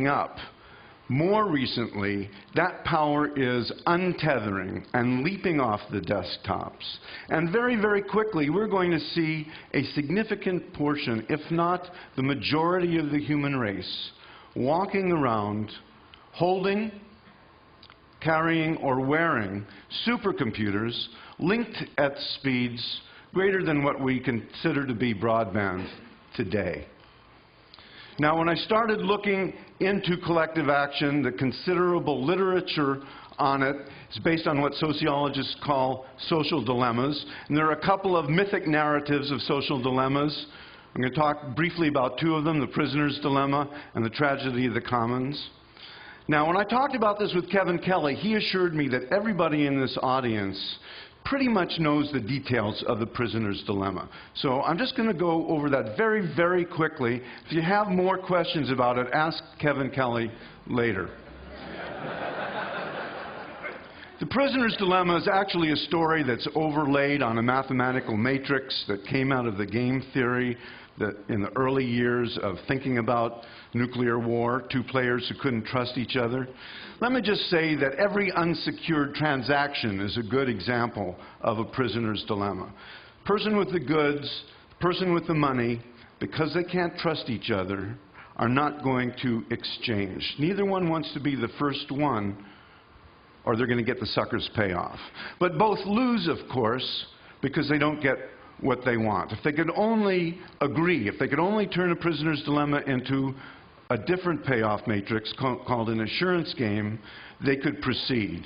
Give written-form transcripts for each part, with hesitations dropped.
up. More recently, that power is untethering and leaping off the desktops. And very, very quickly, we're going to see a significant portion, if not the majority of the human race, walking around, holding, carrying, or wearing supercomputers linked at speeds greater than what we consider to be broadband today. Now, when I started looking into collective action, the considerable literature on it is based on what sociologists call social dilemmas. And there are a couple of mythic narratives of social dilemmas. I'm going to talk briefly about two of them, the prisoner's dilemma and the tragedy of the commons. Now, when I talked about this with Kevin Kelly, he assured me that everybody in this audience pretty much knows the details of the prisoner's dilemma. So I'm just going to go over that very, very quickly. If you have more questions about it, ask Kevin Kelly later. The prisoner's dilemma is actually a story that's overlaid on a mathematical matrix that came out of the game theory that in the early years of thinking about nuclear war, two players who couldn't trust each other. Let me just say that every unsecured transaction is a good example of a prisoner's dilemma. Person with the goods, person with the money, because they can't trust each other, are not going to exchange. Neither one wants to be the first one, or they're going to get the sucker's payoff. But both lose, of course, because they don't get what they want. If they could only agree, if they could only turn a prisoner's dilemma into a different payoff matrix called an assurance game, they could proceed.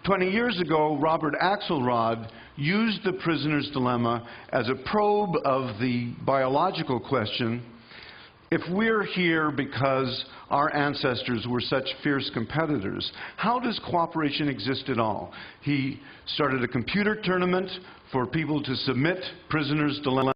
20 years ago, Robert Axelrod used the prisoner's dilemma as a probe of the biological question: if we're here because our ancestors were such fierce competitors, how does cooperation exist at all? He started a computer tournament for people to submit prisoners' dilemma.